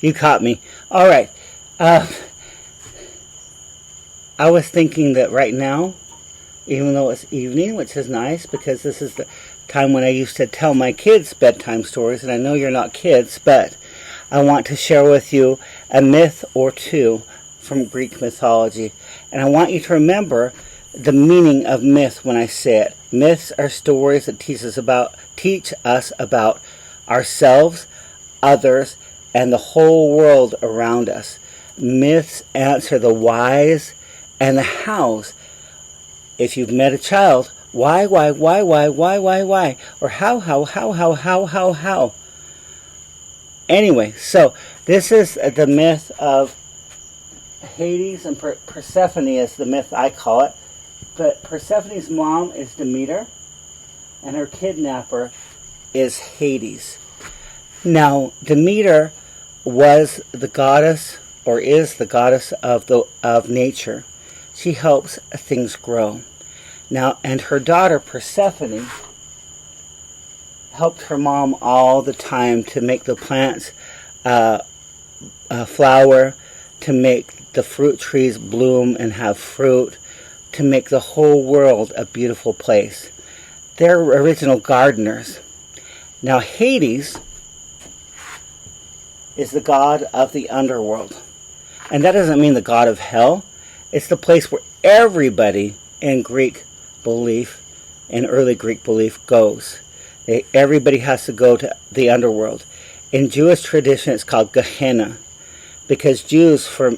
You caught me. All right. I was thinking that right now, even though it's evening, which is nice because this is the time when I used to tell my kids bedtime stories, and I know you're not kids, but I want to share with you a myth or two from Greek mythology. And I want you to remember the meaning of myth when I say it. Myths are stories that teach us about ourselves, others, and the whole world around us. Myths answer the whys and the hows. If you've met a child, why, or how. Anyway, so this is the myth of Hades and Persephone is the myth I call it. But Persephone's mom is Demeter, and her kidnapper is Hades. Now, Demeter was the goddess, or is the goddess of nature. She helps things grow. Now, and her daughter Persephone helped her mom all the time to make the plants flower, to make the fruit trees bloom and have fruit, to make the whole world a beautiful place. They're original gardeners. Now, Hades is the god of the underworld. And that doesn't mean the god of hell. It's the place where everybody in Greek belief, in early Greek belief, goes. Everybody has to go to the underworld. In Jewish tradition, it's called Gehenna, because Jews, for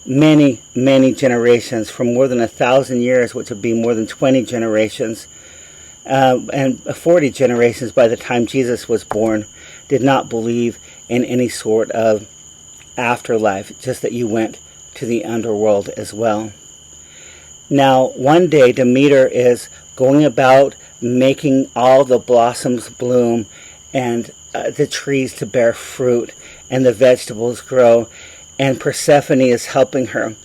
many, many generations, for more than 1,000 years, which would be more than 20 generations, and 40 generations by the time Jesus was born, did not believe in any sort of afterlife, just that you went to the underworld as well. Now, one day, Demeter is going about making all the blossoms bloom and the trees to bear fruit and the vegetables grow, and Persephone is helping her.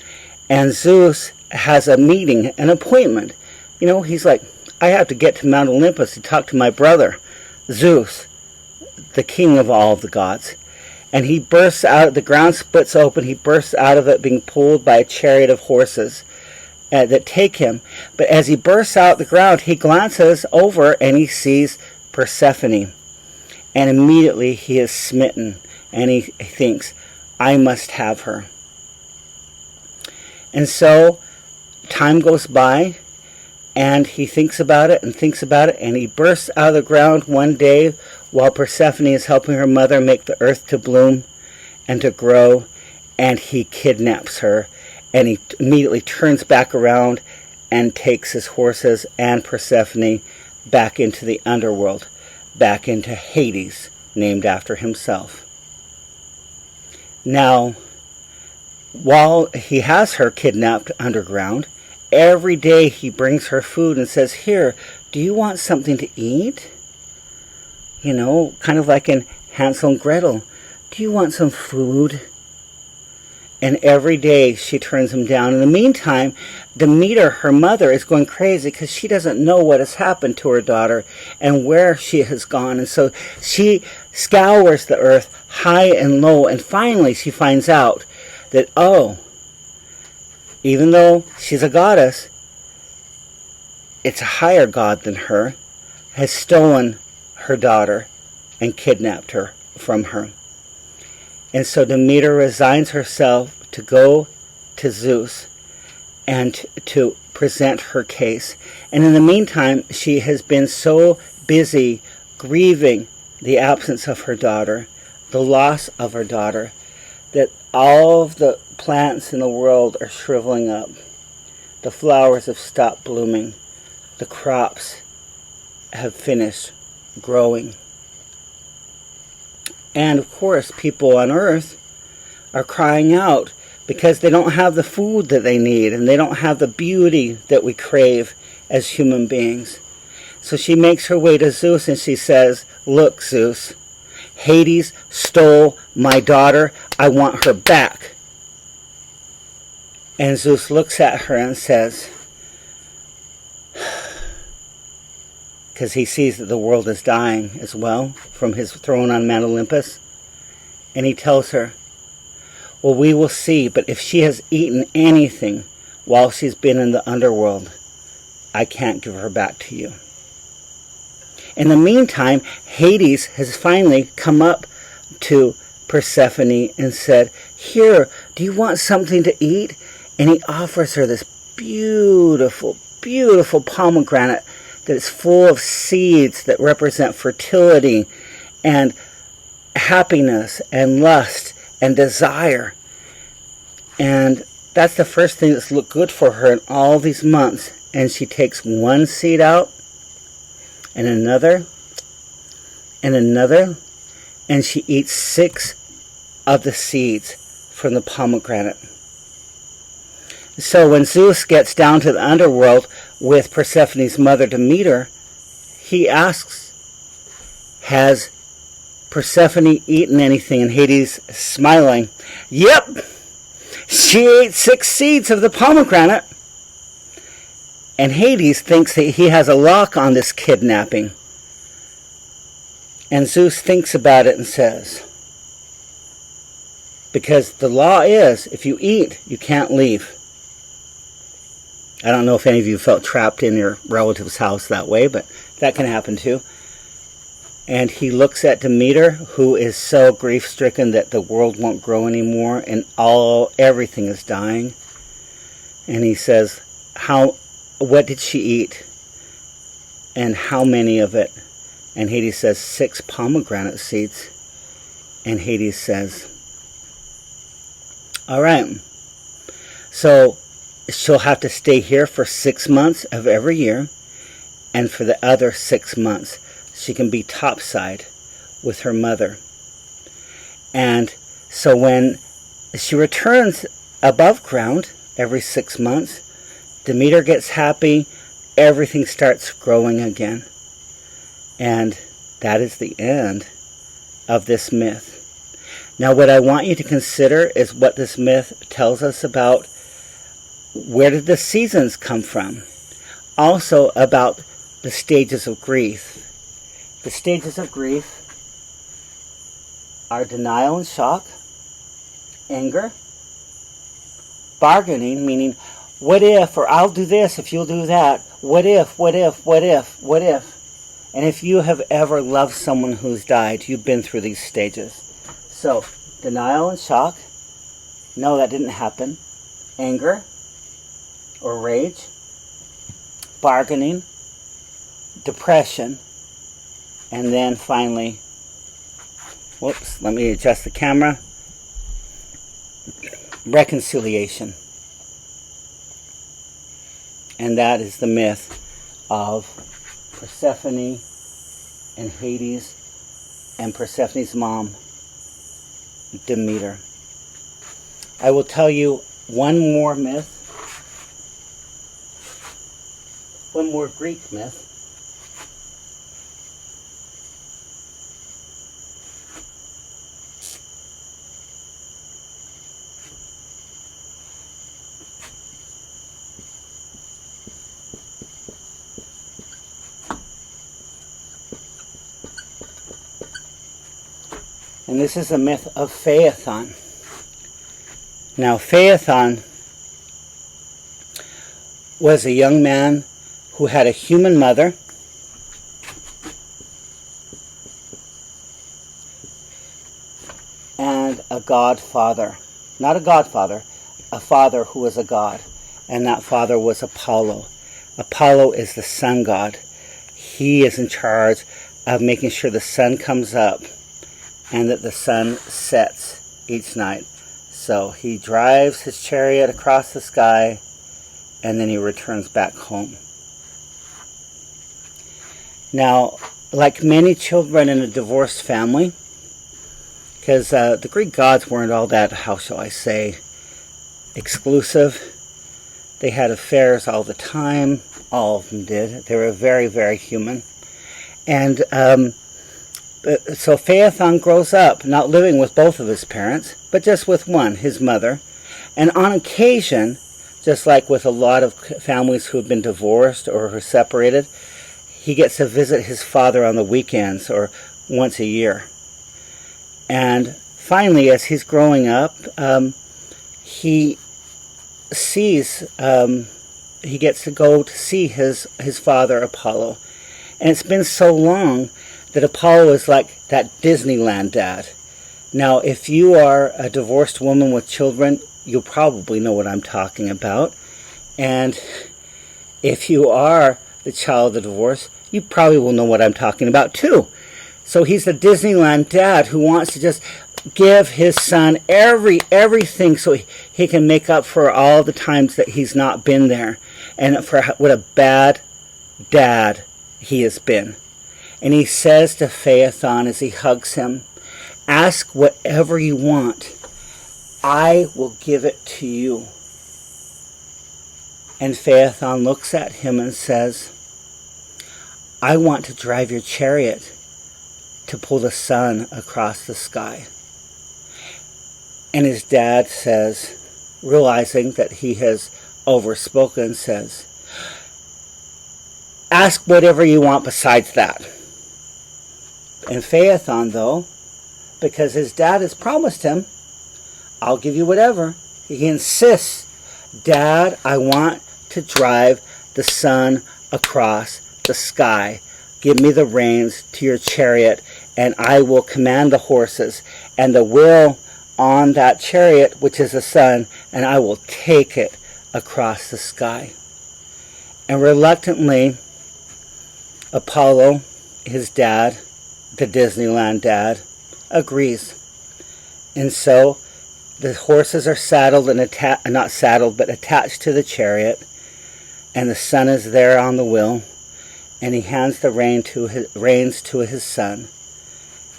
And Zeus has a meeting, an appointment. You know, he's like, I have to get to Mount Olympus to talk to my brother, Zeus, the king of all of the gods. And he bursts out, the ground splits open, he bursts out of it being pulled by a chariot of horses that take him. But as he bursts out the ground, he glances over and he sees Persephone. And immediately he is smitten, and he thinks, I must have her. And so time goes by, and he thinks about it, and he bursts out of the ground one day while Persephone is helping her mother make the earth to bloom and to grow, and he kidnaps her, and he immediately turns back around and takes his horses and Persephone back into the underworld, back into Hades, named after himself. Now, while he has her kidnapped underground, every day he brings her food and says, here, do you want something to eat? You know, kind of like in Hansel and Gretel. Do you want some food? And every day she turns him down. In the meantime, Demeter, her mother, is going crazy because she doesn't know what has happened to her daughter and where she has gone. And so she scours the earth high and low. And finally she finds out that, oh, even though she's a goddess, it's a higher god than her, has stolen her daughter and kidnapped her from her. And so Demeter resigns herself to go to Zeus and to present her case. And in the meantime, she has been so busy grieving the absence of her daughter, the loss of her daughter, that all of the plants in the world are shriveling up. The flowers have stopped blooming. The crops have finished growing. And of course, people on earth are crying out because they don't have the food that they need and they don't have the beauty that we crave as human beings. So she makes her way to Zeus and she says, look, Zeus, Hades stole my daughter. I want her back. And Zeus looks at her and says, because he sees that the world is dying as well from his throne on Mount Olympus. And he tells her, Well, we will see, but if she has eaten anything while she's been in the underworld, I can't give her back to you. In the meantime, Hades has finally come up to Persephone and said, "Here, do you want something to eat?" And he offers her this beautiful, beautiful pomegranate that is full of seeds that represent fertility and happiness and lust and desire. And that's the first thing that's looked good for her in all these months. And she takes one seed out, and another, and another, and she eats 6 of the seeds from the pomegranate. So when Zeus gets down to the underworld with Persephone's mother Demeter, he asks, "Has Persephone eaten anything?" And Hades, smiling, "Yep, she ate 6 seeds of the pomegranate." And Hades thinks that he has a lock on this kidnapping. And Zeus thinks about it and says, because the law is, if you eat, you can't leave. I don't know if any of you felt trapped in your relative's house that way, but that can happen too. And he looks at Demeter, who is so grief-stricken that the world won't grow anymore and everything is dying. And he says, what did she eat? And how many of it? And Hades says, 6 pomegranate seeds. And Hades says, all right. So she'll have to stay here for 6 months of every year. And for the other 6 months, she can be topside with her mother. And so when she returns above ground every 6 months, Demeter gets happy, everything starts growing again. And that is the end of this myth. Now what I want you to consider is what this myth tells us about where did the seasons come from. Also about the stages of grief. The stages of grief are denial and shock, anger, bargaining, meaning what if, or I'll do this if you'll do that. What if, what if, what if, what if? And if you have ever loved someone who's died, you've been through these stages. So, denial and shock. No, that didn't happen. Anger or rage. Bargaining. Depression. And then finally, whoops, let me adjust the camera. Reconciliation. And that is the myth of Persephone and Hades and Persephone's mom, Demeter. I will tell you one more myth, one more Greek myth. And this is the myth of Phaethon. Now, Phaethon was a young man who had a human mother and a godfather. Not a godfather, a father who was a god. And that father was Apollo. Apollo is the sun god. He is in charge of making sure the sun comes up and that the sun sets each night. So he drives his chariot across the sky and then he returns back home. Now, like many children in a divorced family, because the Greek gods weren't all that, how shall I say, exclusive. They had affairs all the time. All of them did. They were very, very human. And so Phaethon grows up, not living with both of his parents, but just with one, his mother. And on occasion, just like with a lot of families who have been divorced or who are separated, he gets to visit his father on the weekends or once a year. And finally, as he's growing up, he sees, he gets to go to see his father, Apollo. And it's been so long that Apollo is like that Disneyland dad. Now, if you are a divorced woman with children, you'll probably know what I'm talking about. And if you are the child of the divorce, you probably will know what I'm talking about too. So he's the Disneyland dad who wants to just give his son everything so he can make up for all the times that he's not been there, and for what a bad dad he has been. And he says to Phaethon as he hugs him, ask whatever you want. I will give it to you. And Phaethon looks at him and says, I want to drive your chariot to pull the sun across the sky. And his dad says, realizing that he has overspoken, says, ask whatever you want besides that. And Phaethon, though, because his dad has promised him, I'll give you whatever, he insists, Dad, I want to drive the sun across the sky. Give me the reins to your chariot, and I will command the horses and the wheel on that chariot, which is the sun, and I will take it across the sky. And reluctantly, Apollo, his dad, the Disneyland dad, agrees. And so the horses are saddled and not saddled, but attached to the chariot, and the son is there on the wheel, and he hands the reins to his son.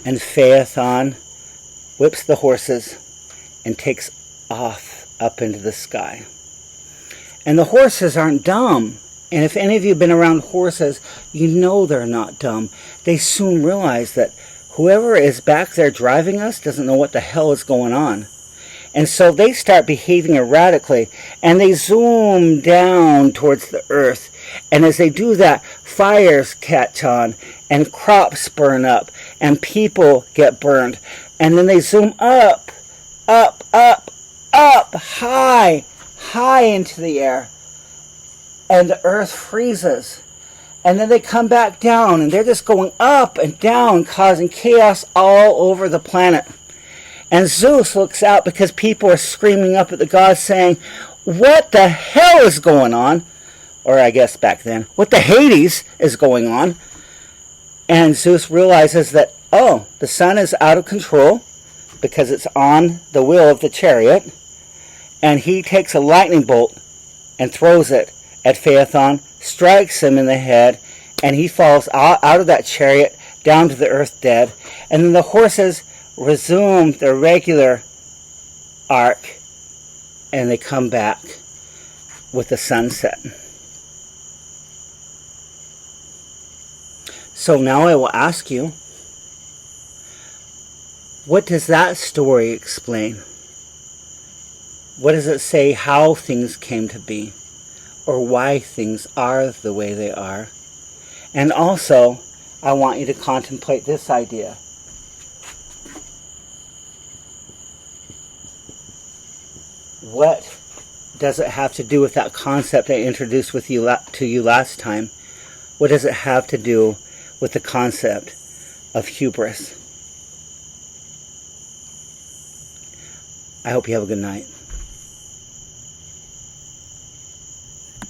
And Phaethon whips the horses and takes off up into the sky. And the horses aren't dumb. And if any of you have been around horses, you know they're not dumb. They soon realize that whoever is back there driving us doesn't know what the hell is going on. And so they start behaving erratically, and they zoom down towards the earth. And as they do that, fires catch on, and crops burn up, and people get burned. And then they zoom up, high into the air. And the earth freezes. And then they come back down, and they're just going up and down, causing chaos all over the planet. And Zeus looks out because people are screaming up at the gods saying, what the hell is going on? Or I guess back then, what the Hades is going on? And Zeus realizes that, oh, the sun is out of control because it's on the wheel of the chariot. And he takes a lightning bolt and throws it at Phaethon, strikes him in the head, and he falls out of that chariot down to the earth dead. And then the horses resume their regular arc, and they come back with the sunset. So now I will ask you, what does that story explain? What does it say how things came to be, or why things are the way they are? And also, I want you to contemplate this idea. What does it have to do with that concept I introduced to you last time? What does it have to do with the concept of hubris? I hope you have a good night.